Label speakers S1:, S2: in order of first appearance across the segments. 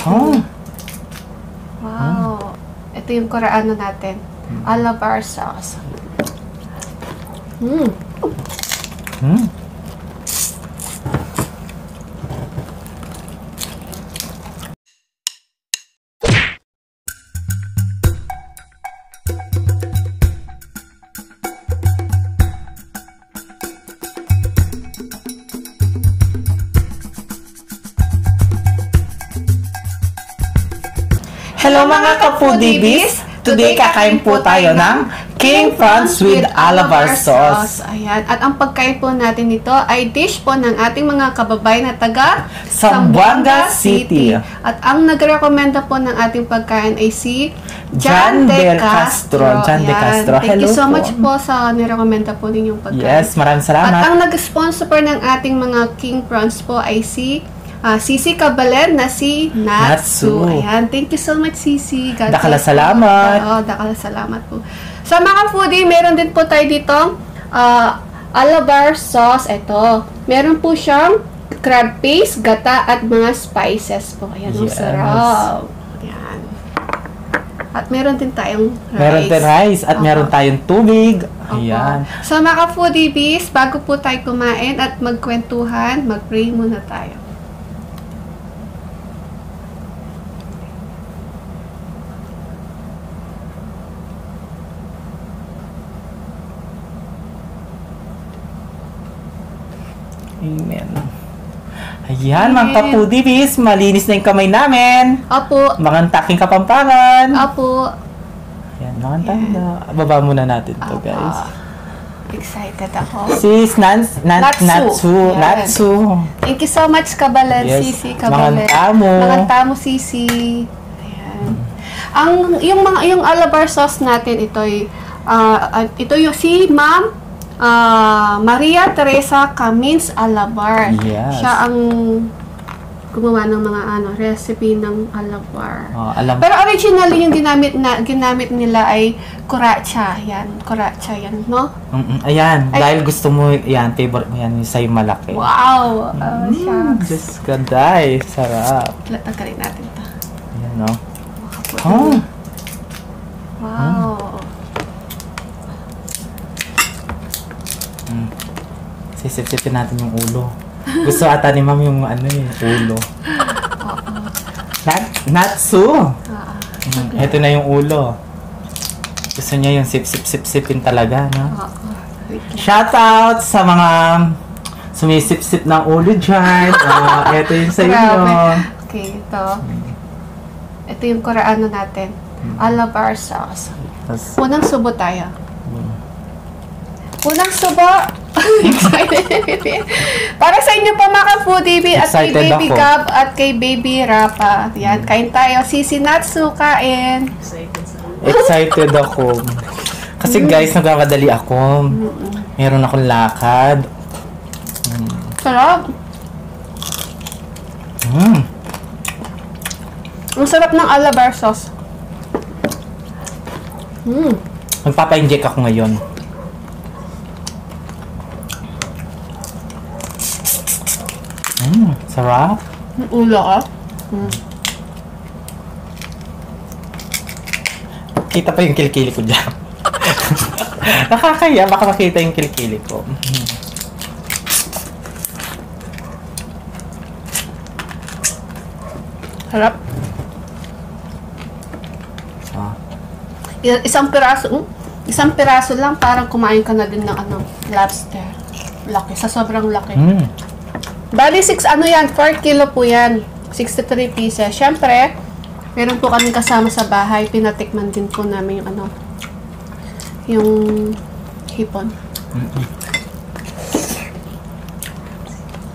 S1: Oh.
S2: Wow. Ito yung Koreano natin. Alabar sauce.
S1: Hello mga ka-foodies! Today kakain po tayo ng King Prawns with Alabar sauce.
S2: Ayan. At ang pagkain po natin ito ay dish po ng ating mga kababayan na taga
S1: Zamboanga City.
S2: At ang nagrekomenda po ng ating pagkain ay si
S1: John De Castro. John De Castro.
S2: Thank you
S1: Hello
S2: so
S1: po.
S2: much po sa nirekomenda po ninyong pagkain.
S1: Yes, maraming salamat.
S2: At ang nag-sponsor po ng ating mga King Prawns po ay si Sisi Cabalen na si Natsu. Ayan. Thank you so much, Sisi.
S1: Dakala salamat.
S2: Oo, dakala salamat po. Sa mga foodie, meron din po tayo dito Alabar sauce. Ito. Meron po siyang crab paste, gata, at mga spices po. Ayan, ang sarap. Ayan. At meron din tayong rice.
S1: Meron din rice at meron tayong tubig. Ayan.
S2: Sa mga foodie, bago po tayo kumain at magkwentuhan, mag-pray muna tayo.
S1: Amen. Ayan, mga ka-foodies, malinis na yung kamay namin.
S2: Opo.
S1: Makantaking Kapampangan.
S2: Opo.
S1: Ayan, makantanda. Baba muna natin to, guys.
S2: Excited ako.
S1: Sis, Natsu.
S2: Thank you so much, Kabalan,
S1: Yes.
S2: Sisi, Kabalan.
S1: Manganta mo.
S2: Sisi. Ayan. Yung Alabar sauce natin, ito yung si Ma'am Maria Teresa Camins Alabar.
S1: Yes.
S2: Siya ang gumawa ng mga recipe ng Alabar. Pero originally yung ginamit nila ay kuratsa. Yan, kuratsa yan, no?
S1: Ayan, dahil gusto mo, yan, favorite mo yan, yung sa'yo malaki.
S2: Wow! Shucks.
S1: Diyos ka, day. Sarap.
S2: Tanggalin natin ito.
S1: Ayan, no?
S2: Wow!
S1: Sisip-sipin natin yung ulo. Gusto ata ni ma'am yung ulo. Natsu! Ito na yung ulo. Gusto niya yung sip-sip-sipin talaga, no? Shoutout sa mga sumisip-sip ng ulo dyan. Ito yung sa inyo.
S2: Okay, ito. Ito yung Koreano natin. Alabar sauce. Unang subo tayo. Unang subo! Excited! Para sa inyo pa mga foodie at kay Baby Gab at kay Baby Rapa. Yan, kain tayo. Sisi Natsu, kain.
S1: Excited ako. Kasi guys, nagkamadali ako. Meron akong lakad.
S2: Sarap. Ang sarap ng Alabar sauce.
S1: Magpapa-inject ako ngayon. Sarap.
S2: Ulo ka?
S1: Kita pa yung kilikili ko dyan. Nakakaya, baka makita yung kilikili ko.
S2: Harap. Isang piraso lang, parang kumain ka na din ng lobster. Laki, sa sobrang laki. Bali, 4 kilo po yan. 63 pieces. Siyempre, meron po kaming kasama sa bahay. Pinatikman din po namin yung hipon.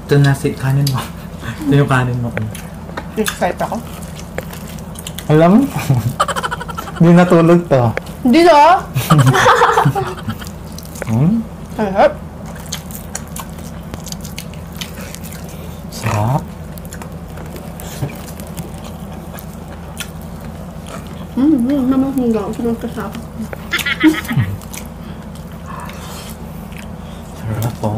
S1: Ito na kanin mo. Ito yung kanin mo.
S2: Excited ako.
S1: Alam mo? Hindi natulog to.
S2: Hindi na. Sarap.
S1: Sarap.
S2: Namahungga. Sarap kasama.
S1: Sarap po.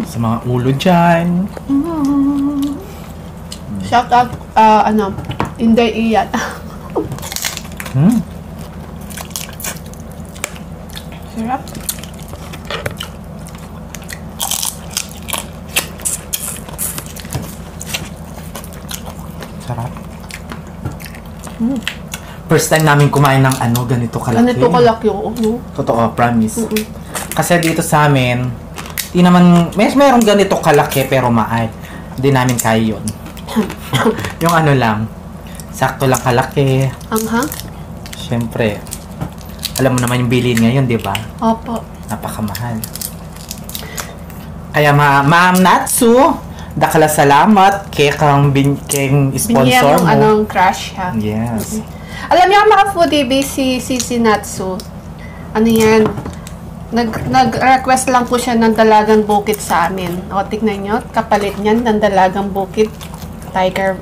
S1: Sa mga ulo dyan.
S2: Shout out, Inday Iyan. Sarap.
S1: Sarap. First time namin kumain ng ganito kalaki.
S2: Ganito kalaki, oo.
S1: Totoo, promise. Kasi dito sa amin, di naman, mayroong ganito kalaki pero maay. Hindi namin kaya yun. Yung lang, sakto lang kalaki.
S2: Anghang?
S1: Siyempre, alam mo naman yung bilhin ngayon, di ba?
S2: Opo.
S1: Napakamahal. Kaya Ma'am Natsu, dakala salamat keng sponsor
S2: Binigyan
S1: mo.
S2: crush ha.
S1: Yes.
S2: Alam niyo mga foodie si Natsu, yan, nag-request lang po siya ng dalagang bukid sa amin. O, tignan nyo, kapalit niyan ng dalagang bukid, tiger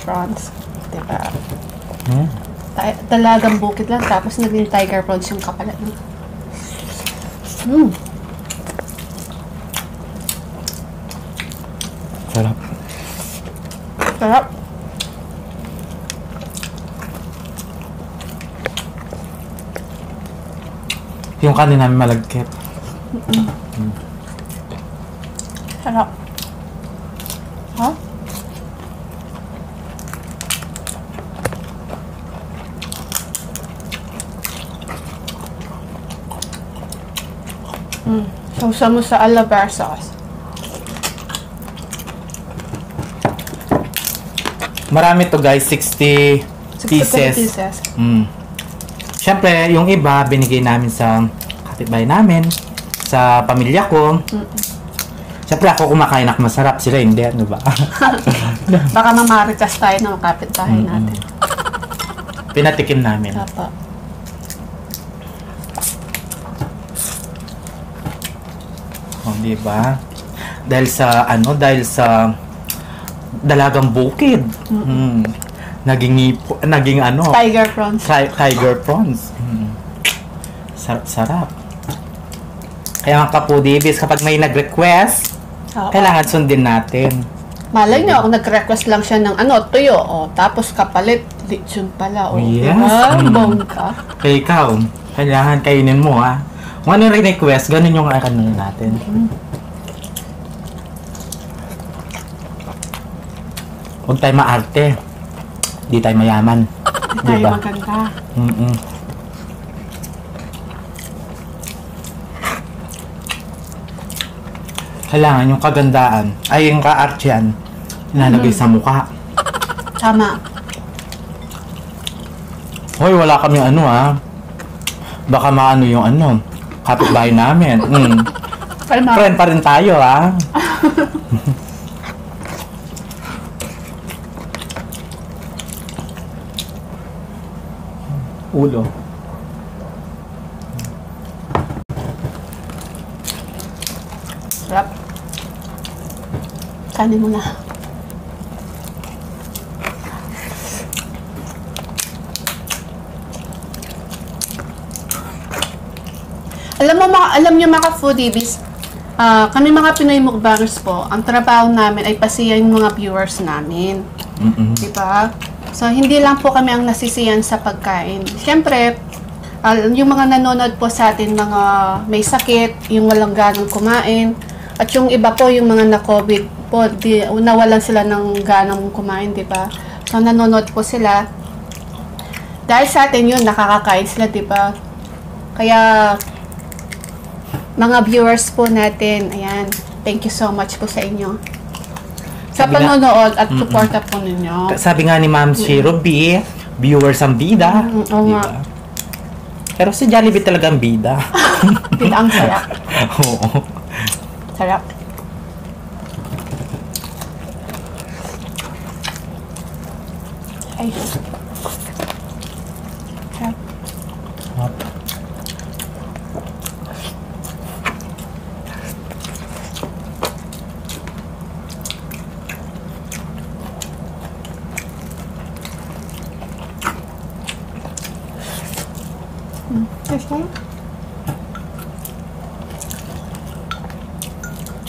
S2: prawns. Diba? Dalagang bukid lang, tapos naging tiger prawns yung kapalit.
S1: Sarap.
S2: Sarap.
S1: Yung kanin namin malagkit.
S2: Sarap. Ha? Sausa mo sa alabar sauce.
S1: Marami to guys, 60 pieces. Siyempre, yung iba, binigay namin sa kapitbahay namin, sa pamilya ko. Siyempre, ako kumakain ako masarap, sila hindi, ano ba?
S2: Baka mamaritas tayo ng kapitbahay natin.
S1: Pinatikim namin.
S2: Papa.
S1: Oh, di ba? Dahil sa dalagang bukid. Naging
S2: Tiger prawns.
S1: Tiger prawns. Sarap. Kaya mga kapudibis, kapag may nag-request, kailangan sundin natin.
S2: Malay nyo, kung nag-request lang siya ng tuyo, tapos kapalit, lechon pala.
S1: Yes.
S2: Bongga.
S1: Kaya ikaw, kailangan kainin mo ha. Kung ano yung request, ganun yung natin. Huwag tayo maarte. Di tayo mayaman.
S2: Di tayo maganda.
S1: Kailangan yung kagandaan, ay yung kaartyan, ilalagay sa mukha.
S2: Tama.
S1: Hoy, wala kami baka maano yung kapitbahay namin. Friend pa rin tayo Ulo.
S2: Sarap. Kanin mo na. Alam niyo mga foodies, kami mga Pinoy mukbangers po, ang trabaho namin ay pasiyan yung mga viewers namin. Diba? So, hindi lang po kami ang nasisiyan sa pagkain. Siyempre, yung mga nanonood po sa atin, mga may sakit, yung walang ganang kumain, at yung iba po, yung mga na-COVID po, nawalan sila ng ganang kumain, diba? So, nanonood po sila. Dahil sa atin yun, nakakakain sila, diba? Kaya, mga viewers po natin, ayan, thank you so much po sa inyo. Sa panonood at suporta po ninyo.
S1: Sabi nga ni Ma'am Shiro B, viewers ang bida.
S2: Oo nga.
S1: Pero si Jollibee talaga ang bida.
S2: Bida ang sarap.
S1: Oo.
S2: Sarap. Ay. Sarap.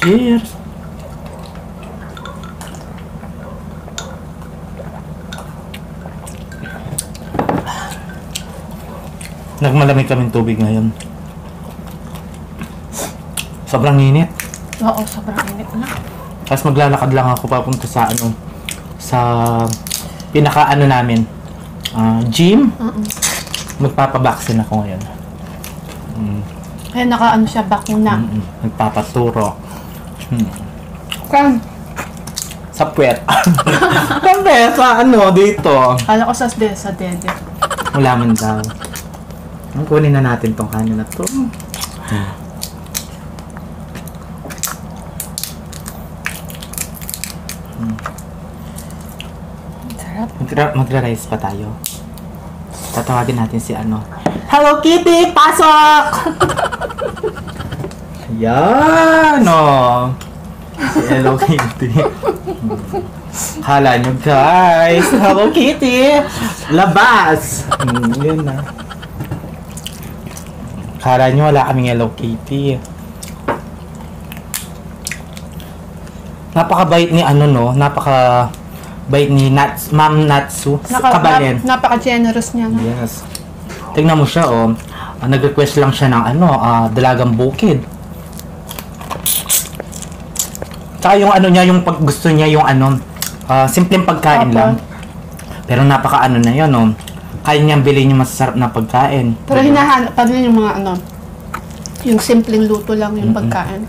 S1: Cheers! Nagmalamig kaming tubig ngayon. Sobrang init.
S2: Oo, sobrang init na.
S1: Tapos maglalakad lang ako papunta sa sa pinaka namin, gym. Magpapabaksin ako ngayon.
S2: Kaya naka siya, bakuna.
S1: Nagpapaturo.
S2: Kan?
S1: Sa puwet. Kasi sa dito.
S2: Kala ko sa dede.
S1: Wala man daw. Kunin na natin tong kanin na to.
S2: Sarap.
S1: Magra-rice pa tayo. Tatawagin natin si Hello Kitty! Pasok! Yan si Hello Kitty. Hala nyo guys! Hello Kitty! Labas! Yun na. Hala nyo wala kaming Hello Kitty. Napakabait ni napakabait ni Ma'am Natsu. Kabalen.
S2: Napaka-generous niya. No?
S1: Yes. Tingnan mo siya, nag-request lang siya ng dalagang bukid. Tsaka yung niya, yung pag gusto niya yung simpleng pagkain lang. Pero napaka na yun, kaya niyang bilhin yung masasarap na pagkain.
S2: Pero hinahanap pa din yung mga yung simpleng luto lang yung pagkain.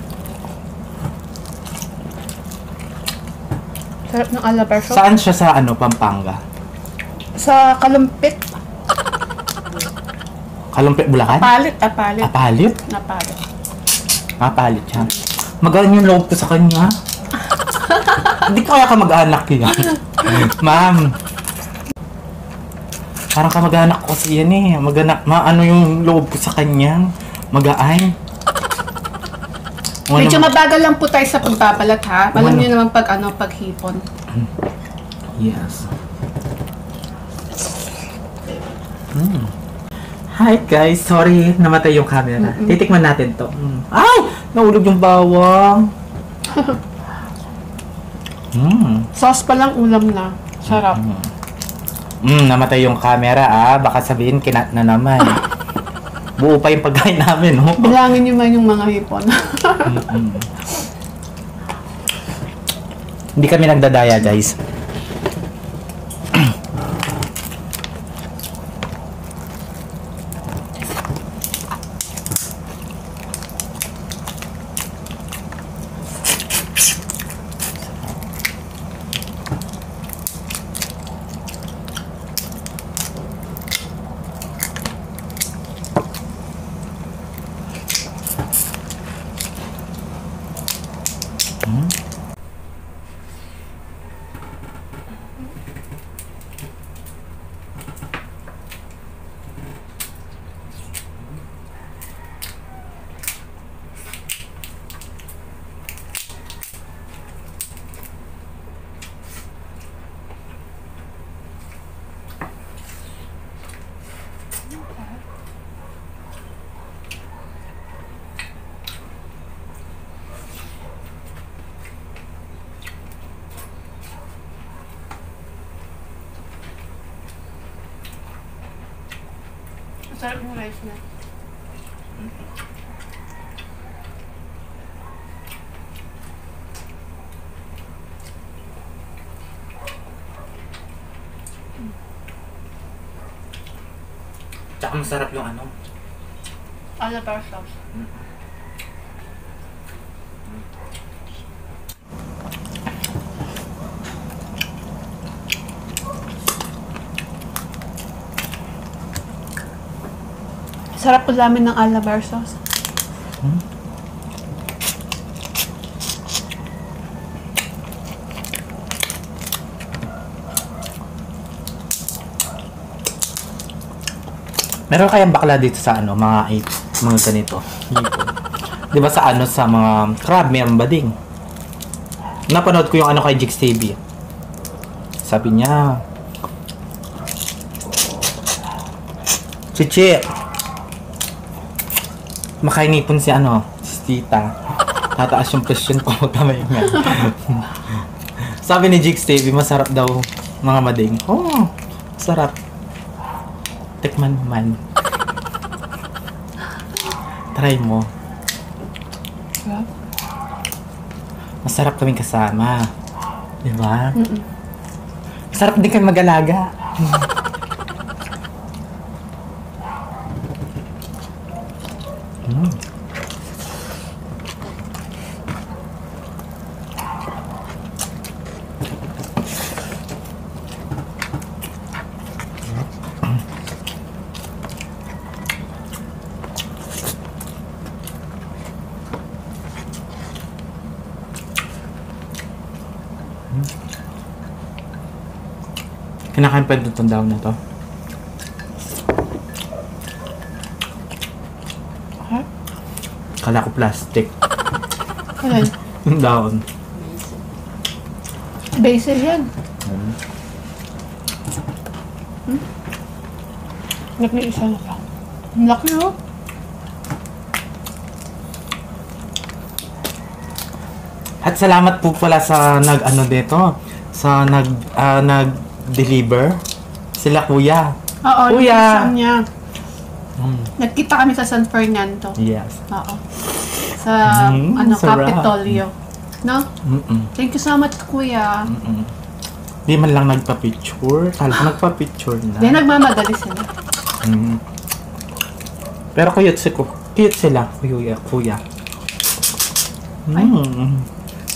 S2: Sarap ng alabarso.
S1: Saan siya sa Pampanga?
S2: Sa Kalumpit.
S1: Kalumpit, Bulacan?
S2: Apalit.
S1: Apalit?
S2: Napalit.
S1: Apalit siya. Magaan yung loob ko sa kanya. Hindi ko kaya ka mag-anak yan. Ma'am. Parang ka mag-anak ko kasi yan eh. Yung loob ko sa kanya. Magaan.
S2: Medyo mabagal lang po tayo sa pagbabalat ha. Alam niyo naman paghipon.
S1: Yes. Hi guys, sorry namatay yung camera. Titikman natin to. Ay! Naulog yung bawang.
S2: Sauce pa lang ulam na. Sarap.
S1: Namatay yung camera baka sabihin kinat na naman. Buo pa yung pagkain namin,
S2: Bilangin niyo man yung mga hipon.
S1: Hindi kami nagdadaya, guys.
S2: Sarap ng rice na.
S1: Tsaka masarap yung
S2: Alabar sauce. Sarap ulamin ng alabar sauce.
S1: Meron kayang bakla dito sa mga ganito. Di ba sa sa mga crab, meron ba ding? Napanood ko yung kay Jix TV. Sabi niya, Chichi, makainipon si si tita. Tataas yung presyon ko magkamay nga. Sabi ni Jigs TV, masarap daw mga mading. Oh, masarap. Tikman man. Try mo. Masarap kaming kasama. Diba? Masarap din kami mag-alaga. Kinakain pa itong daw na to. Kala ko plastic.
S2: Ayan.
S1: Yung daon.
S2: Basil yan. Nag-iisa na lang. Ang laki, oh.
S1: At salamat po pala sa nag-ano dito. Sa nag-deliver. Sila kuya.
S2: Oo,
S1: Kuya!
S2: yung niya. Nagkita kami sa San Fernando.
S1: Yes.
S2: Oo. Sa,
S1: sarap.
S2: Capitolio. No? Thank you so much, kuya.
S1: Di man lang nagpa-picture. Kala ko nagpa-picture na.
S2: Hindi, nagmamadali sila.
S1: Pero cute sila, kuya.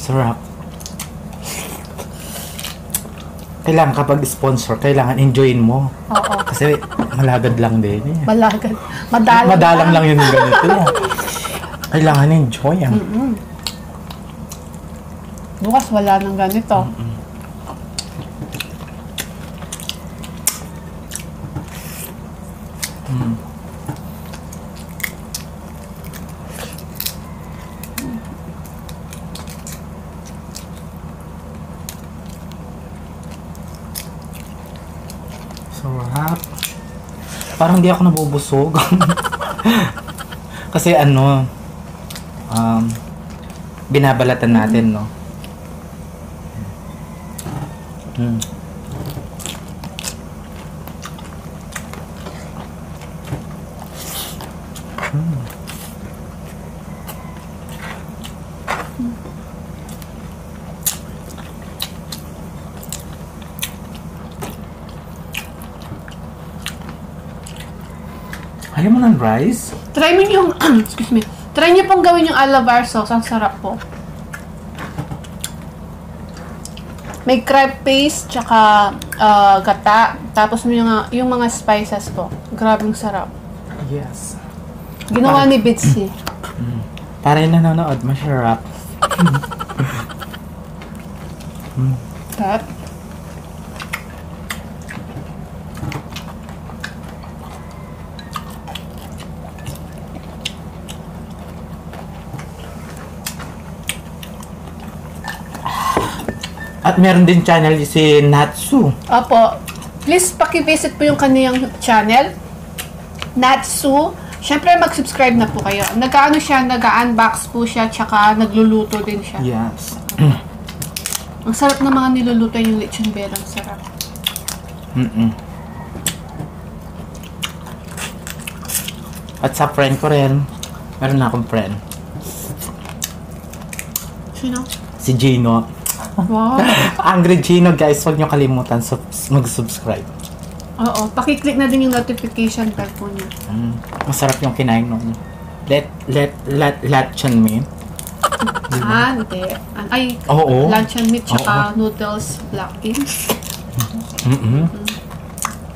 S1: Sarap. Kailangan kapag sponsor, kailangan enjoyin mo.
S2: Oo.
S1: Kasi malagad lang din eh.
S2: Malagad. Madalang
S1: lang yun yung ganito. Kailangan enjoy.
S2: Bukas wala nang ganito.
S1: Sarap. Parang di ako nabubusog. Kasi binabalatan natin, no? Ayaw mo ng rice?
S2: Try mo yung, excuse me. Try niyo pong gawin yung alabar sauce. Ang sarap po. May crab paste, tsaka gata. Tapos yung mga spices po. Grabing sarap.
S1: Yes.
S2: Ginawa ni Bitsy.
S1: Para yung nanonood, masarap.
S2: Cut.
S1: At meron din channel si Natsu.
S2: Opo. Please paki-visit po yung kaniyang channel. Natsu. Siyempre mag-subscribe na po kayo. Nag-unbox po siya, tsaka nagluluto din siya.
S1: Yes.
S2: Ang sarap ng mga niluluto yung lechon bell. Ang sarap.
S1: At sa friend ko rin, meron na akong friend.
S2: Sino?
S1: Si Gino.
S2: Wow.
S1: Angry Gino, guys. Huwag niyo kalimutan mag-subscribe.
S2: Oo. Pakiclick na din yung notification bell po niya.
S1: Masarap yung kinain nun. Lechon meat.
S2: Hindi. Ay,
S1: Oo.
S2: luncheon meat tsaka noodles, black beans.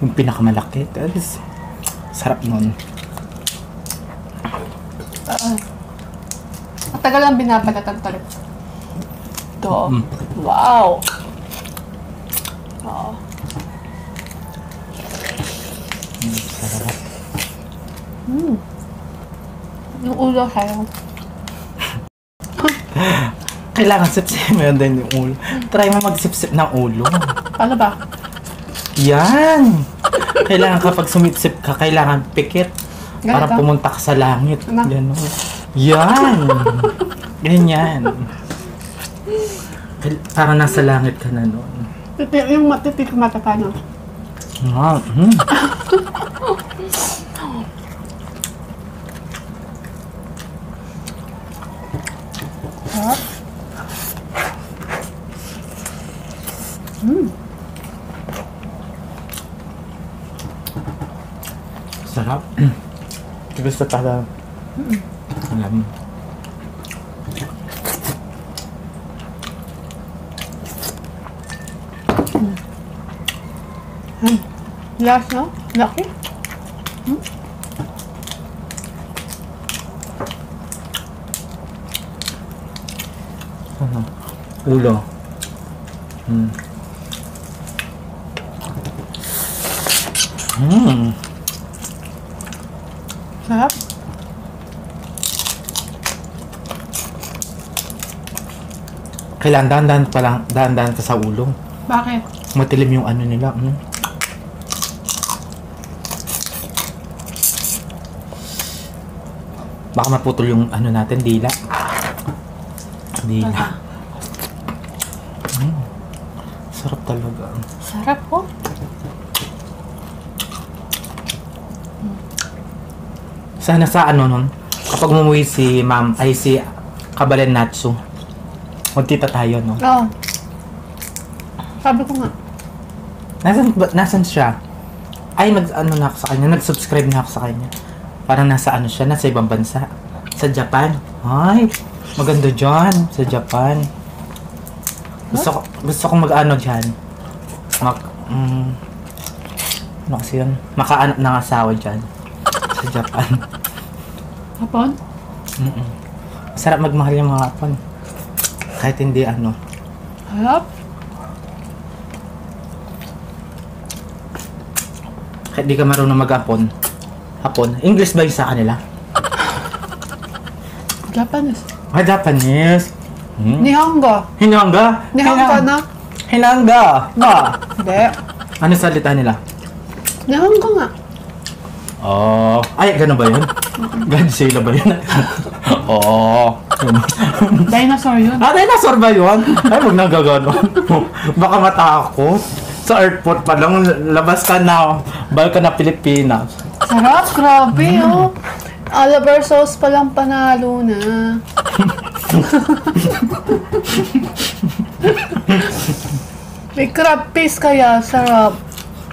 S1: Yung pinakamalaki. Guys. Sarap nun.
S2: Matagal ang binabalatan talaga. Ito. Wow. Oo.
S1: Sarap.
S2: Yung ulo kayo.
S1: Kailangan sip-sip mo yun din yung ulo. Try mo mag-sip-sip ng ulo.
S2: Paano ba?
S1: Yan! Kailangan kapag sumipsip ka, kailangan pikit. Para
S2: Ganito?
S1: pumunta ka sa langit.
S2: Ano?
S1: Yan. Yan! Ganyan. Parang nasa langit ka na noon.
S2: Yung matitik mata pa, no?
S1: Sarap. Gusto talaga. Alam.
S2: Last, no? Laki.
S1: Ulo.
S2: Sarap.
S1: Kailangan dahan-dahan pa lang, dahan-dahan ka sa ulo.
S2: Bakit?
S1: Matilim yung ano nila. Baka maputol yung ano natin, dila. Dila. Sarap talaga.
S2: Sarap po.
S1: Sana sa ano nun, kapag umuwi si ma'am, ay si Kabalen Natsu, magtita tayo, no?
S2: Oo. Sabi ko nga.
S1: Nasan siya? Ay, ano na ako sa kanya, nag-subscribe na ako sa kanya. Parang nasa ano siya, nasa ibang bansa. Sa Japan. Ay, maganda dyan, sa Japan. Gusto ko mag-ano dyan. Ano kasi yun? Makaanak ng asawa dyan. Sa Japan.
S2: Hapon?
S1: Sarap magmahal yung mga hapon. Kahit hindi ano.
S2: Harap?
S1: Kahit di ka marunong mag-hapon. Hapon. English ba yung sa kanila?
S2: Japanese.
S1: Japanese.
S2: Nihongo.
S1: Hinanga?
S2: Nihongo na?
S1: Hinanga. Ma.
S2: Hindi.
S1: Ano salita nila?
S2: Nihongo nga.
S1: Oh. Ay, gano'n ba yun? Godzilla ba yun? Oo.
S2: Dinosaur yun.
S1: Dinosaur ba yun? Ay, wag nang gaganon. Baka matakot. Sa airport pa lang, labas ka na. Balik ka na Pilipinas.
S2: Sarap, grabe oh. Oliver sauce pa lang panalo na. May crab paste kaya, sarap.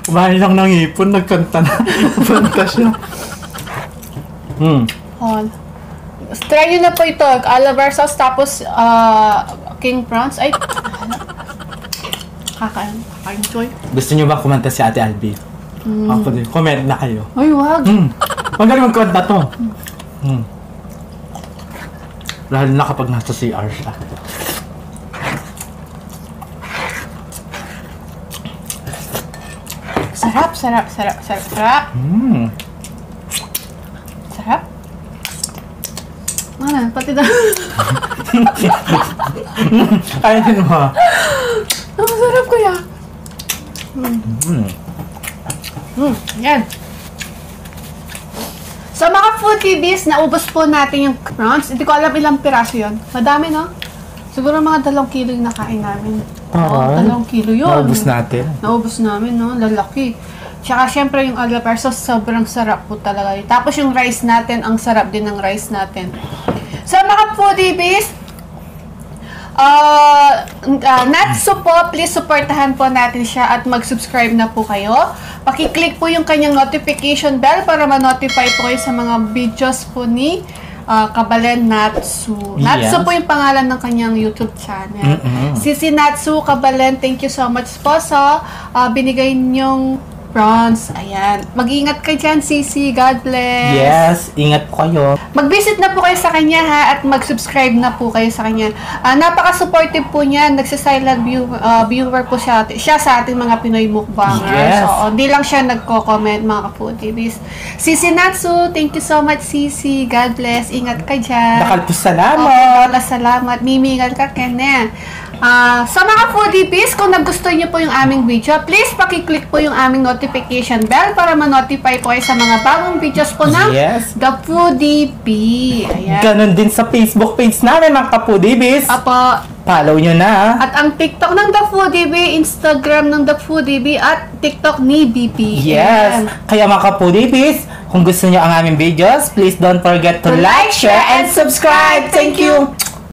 S1: Kumain lang ng ipon, nagkanta na. Kanta siya.
S2: Try nyo na po ito. Oliver sauce, tapos king prawns. Ay, kaka-enjoy.
S1: Gusto nyo ba kumanta si Ate Albi? Ako din. Comment na kayo.
S2: Ay, wag.
S1: Magaling magkanta to. Lalo na kapag nasa CR siya.
S2: Sarap, sarap, sarap, sarap, sarap. Sarap. Ano, pati na.
S1: Kainin mo.
S2: Ang sarap kuya. Yan. So mga foodiebies, naubos po natin yung prawns. Hindi ko alam ilang piraso yun. Madami, no? Siguro mga 2 kilo yung nakain namin. Oo, 2 kilo yun.
S1: Naubos natin.
S2: Naubos namin, no? Lalaki. Tsaka syempre yung Oliver sauce, sobrang sarap po talaga. Tapos yung rice natin, ang sarap din ng rice natin. So mga foodiebies, Natsu po, please supportahan po natin siya at mag-subscribe na po kayo. Pakiclick po yung kanyang notification bell para ma-notify po kayo sa mga videos po ni Kabalen Natsu. Natsu po yung pangalan ng kanyang YouTube channel. Sisi Natsu Kabalen, thank you so much po sa binigay niyong prawns. Ayan. Mag-ingat kayo dyan, Sisi. God bless.
S1: Yes, ingat po kayo.
S2: Mag-visit na po kayo sa kanya ha at mag-subscribe na po kayo sa kanya. Napaka-supportive po niya. Nagsa-silent viewer po siya sa ating mga Pinoy mukbangers.
S1: Yes.
S2: So, di lang siya nagko-comment mga ka-foodies. Sisi Natsu, thank you so much, Sisi. God bless. Ingat ka dyan.
S1: Bakal po salamat.
S2: Salamat. Mimigal ka, Kenen. Sa mga foodiebies, kung nagustuhan niyo po yung aming video, please pakiclick po yung aming notification bell para ma-notify po kayo sa mga bagong videos po ng The Foodie Bee. Ayan.
S1: Ganon din sa Facebook page namin, mga ka-foodiebies.
S2: Apo.
S1: Follow nyo na.
S2: At ang TikTok ng The Foodie Bee, Instagram ng The Foodie Bee, at TikTok ni BP.
S1: Yes.
S2: Ayan.
S1: Kaya mga ka-foodiebies, kung gusto nyo ang aming videos, please don't forget to like, share, and subscribe. Thank you.